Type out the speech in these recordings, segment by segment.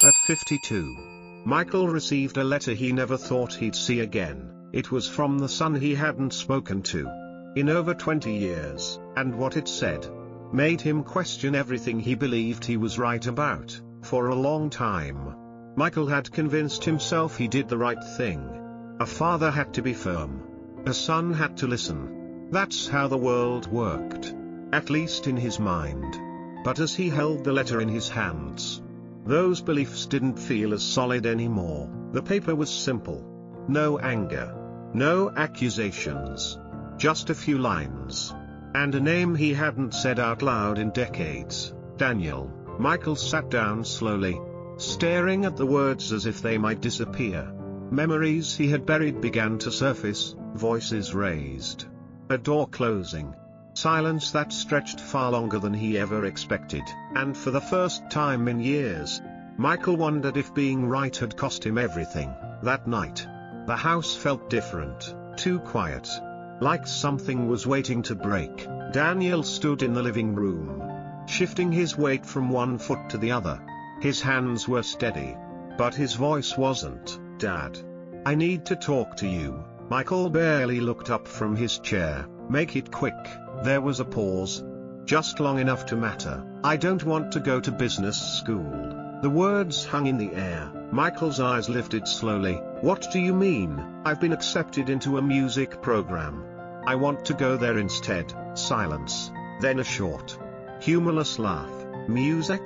At 52, Michael received a letter he never thought he'd see again. It was from the son he hadn't spoken to in over 20 years, and what it said made him question everything he believed he was right about. For a long time, Michael had convinced himself he did the right thing. A father had to be firm. A son had to listen. That's how the world worked, at least in his mind. But as he held the letter in his hands, those beliefs didn't feel as solid anymore. The paper was simple. No anger. No accusations. Just a few lines. And a name he hadn't said out loud in decades. Daniel. Michael sat down slowly, staring at the words as if they might disappear. Memories he had buried began to surface, voices raised. A door closing. Silence that stretched far longer than he ever expected. And for the first time in years, Michael wondered if being right had cost him everything. That night, the house felt different, too quiet. Like something was waiting to break. Daniel stood in the living room, shifting his weight from one foot to the other. His hands were steady, but his voice wasn't. "Dad, I need to talk to you." Michael barely looked up from his chair. "Make it quick." There was a pause, just long enough to matter. "I don't want to go to business school." The words hung in the air. Michael's eyes lifted slowly. "What do you mean?" "I've been accepted into a music program. I want to go there instead." Silence, then a short, humorless laugh. "Music?"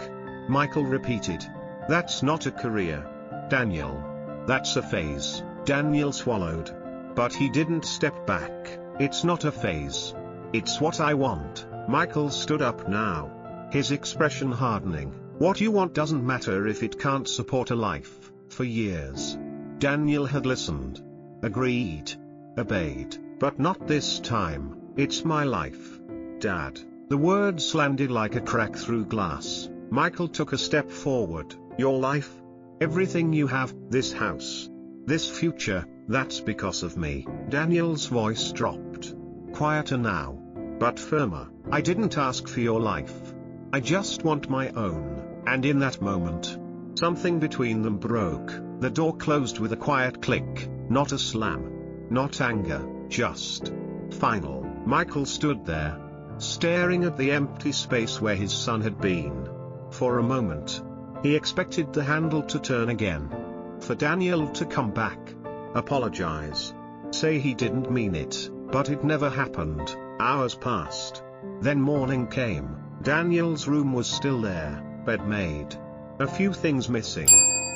Michael repeated. "That's not a career, Daniel. That's a phase." Daniel swallowed. But he didn't step back. "It's not a phase. It's what I want." Michael stood up now, his expression hardening. "What you want doesn't matter if it can't support a life." For years, Daniel had listened, agreed, obeyed. But not this time. "It's my life, Dad." The words landed like a crack through glass. Michael took a step forward. "Your life? Everything you have, this house, this future, that's because of me." Daniel's voice dropped. Quieter now, but firmer. "I didn't ask for your life. I just want my own." And in that moment, something between them broke. The door closed with a quiet click, not a slam, not anger, just final. Michael stood there, staring at the empty space where his son had been. For a moment, he expected the handle to turn again. For Daniel to come back, apologize, say he didn't mean it. But it never happened. Hours passed. Then morning came. Daniel's room was still there, bed made. A few things missing.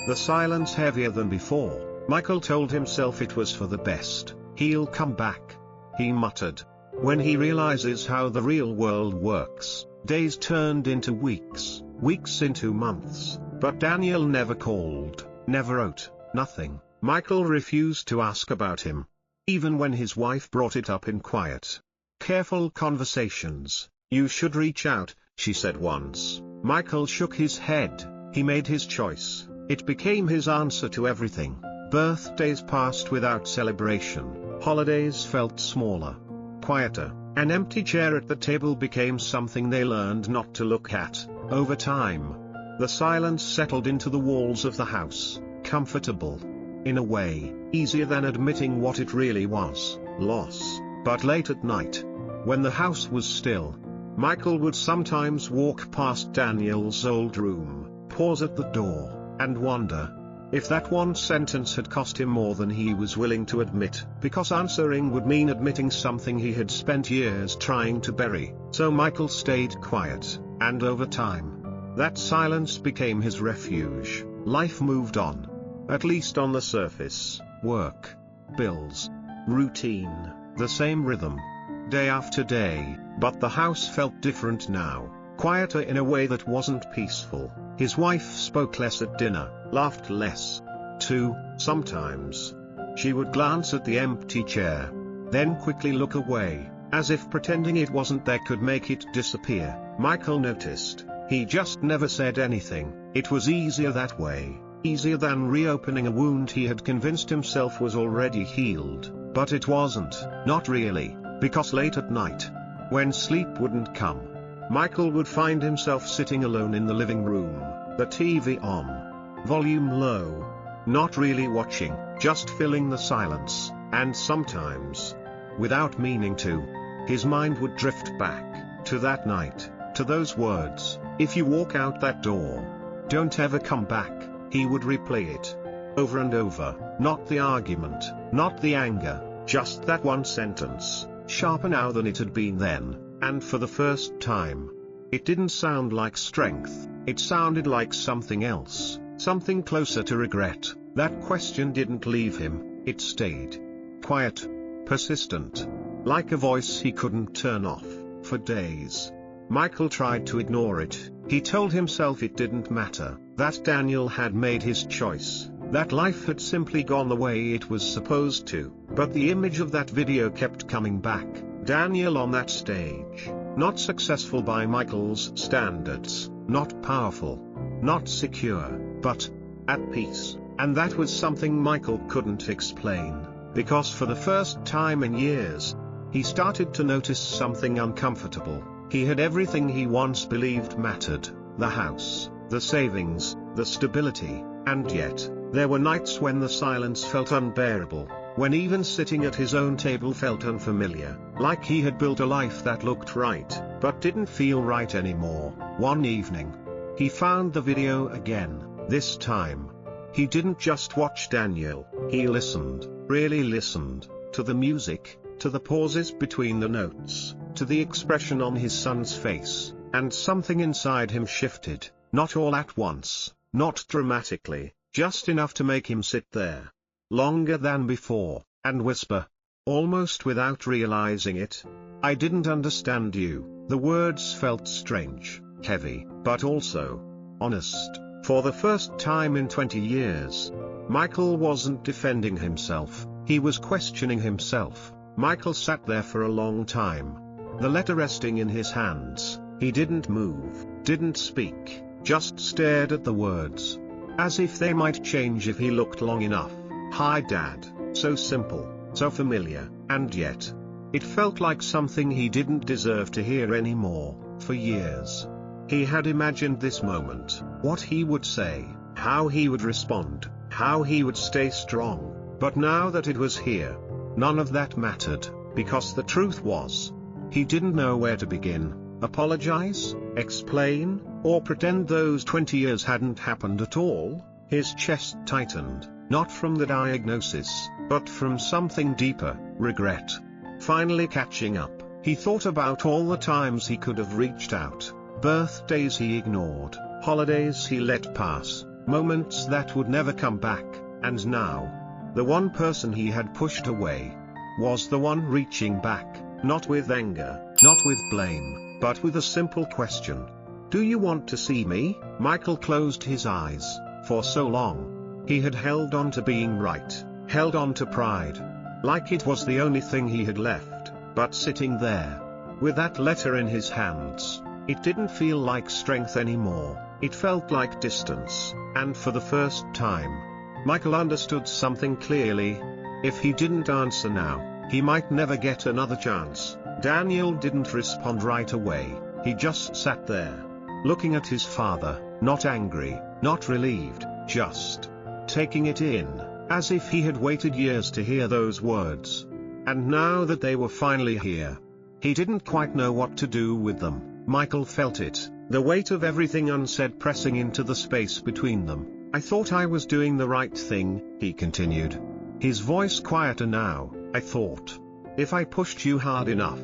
The silence heavier than before. Michael told himself it was for the best. "He'll come back," he muttered. When he realizes how the real world works, days turned into weeks, weeks into months. But Daniel never called, never wrote, nothing. Michael refused to ask about him, even when his wife brought it up in quiet, careful conversations. "You should reach out," she said once. Michael shook his head. He made his choice. It became his answer to everything. Birthdays passed without celebration. Holidays felt smaller, quieter. An empty chair at the table became something they learned not to look at. Over time, the silence settled into the walls of the house, comfortable. In a way, easier than admitting what it really was, loss. But late at night, when the house was still, Michael would sometimes walk past Daniel's old room, pause at the door, and wonder if that one sentence had cost him more than he was willing to admit, because answering would mean admitting something he had spent years trying to bury. So Michael stayed quiet, and over time, that silence became his refuge. Life moved on. At least on the surface. Work, bills, routine, the same rhythm, day after day. But the house felt different now, quieter in a way that wasn't peaceful. His wife spoke less at dinner, laughed less, too. Sometimes, she would glance at the empty chair, then quickly look away, as if pretending it wasn't there could make it disappear. Michael noticed. He just never said anything. It was easier that way. Easier than reopening a wound he had convinced himself was already healed. But it wasn't. Not really. Because late at night, when sleep wouldn't come, Michael would find himself sitting alone in the living room, the TV on, volume low. Not really watching, just filling the silence, and sometimes, without meaning to, his mind would drift back to that night, to those words, "If you walk out that door, don't ever come back." He would replay it over and over, not the argument, not the anger, just that one sentence, sharper now than it had been then, and for the first time. It didn't sound like strength, it sounded like something else, something closer to regret. That question didn't leave him, it stayed. Quiet, persistent, like a voice he couldn't turn off, for days. Michael tried to ignore it. He told himself it didn't matter, that Daniel had made his choice, that life had simply gone the way it was supposed to, but the image of that video kept coming back. Daniel on that stage, not successful by Michael's standards, not powerful, not secure, but at peace, and that was something Michael couldn't explain, because for the first time in years, he started to notice something uncomfortable. He had everything he once believed mattered, the house, the savings, the stability, and yet, there were nights when the silence felt unbearable, when even sitting at his own table felt unfamiliar, like he had built a life that looked right, but didn't feel right anymore. One evening, he found the video again. This time, he didn't just watch Daniel, he listened, really listened, to the music, to the pauses between the notes, to the expression on his son's face, and something inside him shifted, not all at once, not dramatically, just enough to make him sit there, longer than before, and whisper, almost without realizing it, "I didn't understand you." The words felt strange, heavy, but also honest. For the first time in 20 years, Michael wasn't defending himself, he was questioning himself. Michael sat there for a long time, the letter resting in his hands. He didn't move, didn't speak, just stared at the words, as if they might change if he looked long enough. "Hi Dad," so simple, so familiar, and yet, it felt like something he didn't deserve to hear anymore. For years, he had imagined this moment, what he would say, how he would respond, how he would stay strong, but now that it was here, none of that mattered, because the truth was, he didn't know where to begin, apologize, explain, or pretend those 20 years hadn't happened at all. His chest tightened, not from the diagnosis, but from something deeper, regret. Finally catching up, he thought about all the times he could have reached out, birthdays he ignored, holidays he let pass, moments that would never come back, and now, the one person he had pushed away, was the one reaching back, not with anger, not with blame, but with a simple question. "Do you want to see me?" Michael closed his eyes. For so long, he had held on to being right, held on to pride, like it was the only thing he had left, but sitting there, with that letter in his hands, it didn't feel like strength anymore, it felt like distance, and for the first time, Michael understood something clearly. If he didn't answer now, he might never get another chance. Daniel didn't respond right away, he just sat there, looking at his father, not angry, not relieved, just taking it in, as if he had waited years to hear those words. And now that they were finally here, he didn't quite know what to do with them. Michael felt it, the weight of everything unsaid pressing into the space between them. "I thought I was doing the right thing," he continued, his voice quieter now. "I thought, if I pushed you hard enough,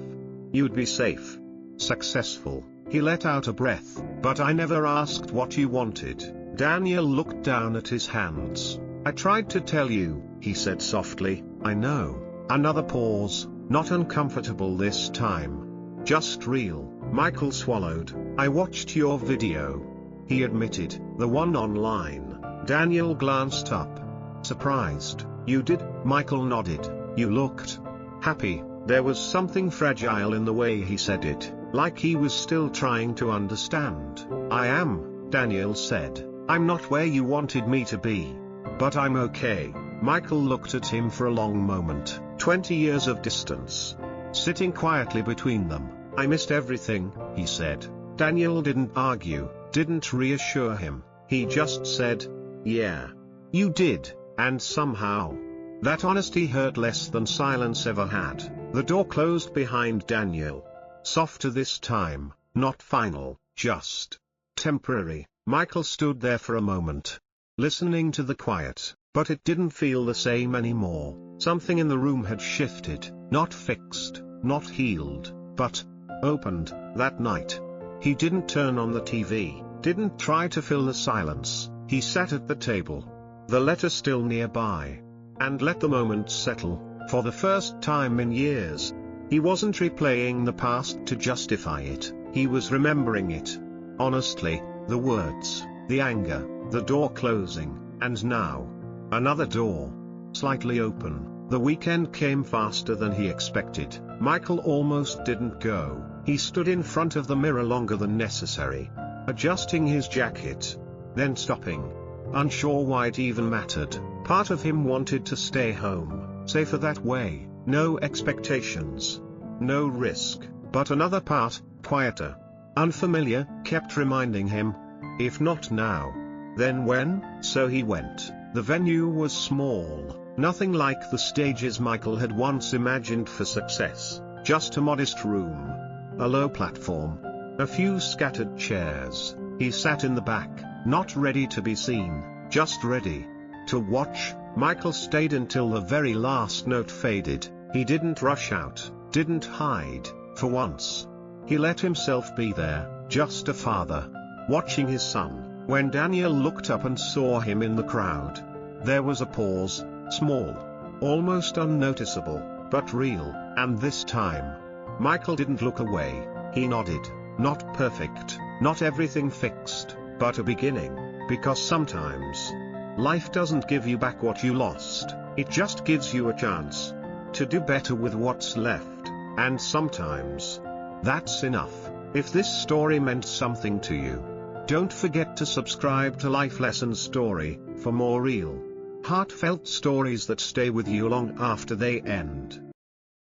you'd be safe, successful." He let out a breath. "But I never asked what you wanted." Daniel looked down at his hands. "I tried to tell you," he said softly. "I know." Another pause, not uncomfortable this time, just real. Michael swallowed. "I watched your video," he admitted, "the one online." Daniel glanced up, surprised. "You did?" Michael nodded. "You looked happy." There was something fragile in the way he said it, like he was still trying to understand. "I am," Daniel said. "I'm not where you wanted me to be. But I'm okay." Michael looked at him for a long moment. 20 years of distance, sitting quietly between them. "I missed everything," he said. Daniel didn't argue, didn't reassure him. He just said, Yeah. You did, and somehow, that honesty hurt less than silence ever had. The door closed behind Daniel. Softer this time, not final, just temporary. Michael stood there for a moment, listening to the quiet, but it didn't feel the same anymore. Something in the room had shifted, not fixed, not healed, but opened. That night, he didn't turn on the TV, didn't try to fill the silence. He sat at the table, the letter still nearby, and let the moment settle. For the first time in years, he wasn't replaying the past to justify it, he was remembering it. Honestly, the words, the anger, the door closing, and now, another door, slightly open. The weekend came faster than he expected. Michael almost didn't go. He stood in front of the mirror longer than necessary, adjusting his jacket, then stopping, unsure why it even mattered. Part of him wanted to stay home, safer that way, no expectations, no risk, but another part, quieter, unfamiliar, kept reminding him, if not now, then when? So he went. The venue was small, nothing like the stages Michael had once imagined for success, just a modest room, a low platform, a few scattered chairs. He sat in the back, not ready to be seen, just ready to watch. Michael stayed until the very last note faded. He didn't rush out, didn't hide, for once. He let himself be there, just a father, watching his son. When Daniel looked up and saw him in the crowd, there was a pause, small, almost unnoticeable, but real, and this time, Michael didn't look away. He nodded. Not perfect, not everything fixed, but a beginning, because sometimes, life doesn't give you back what you lost, it just gives you a chance to do better with what's left, and sometimes, that's enough. If this story meant something to you, don't forget to subscribe to Life Lesson Story, for more real, heartfelt stories that stay with you long after they end.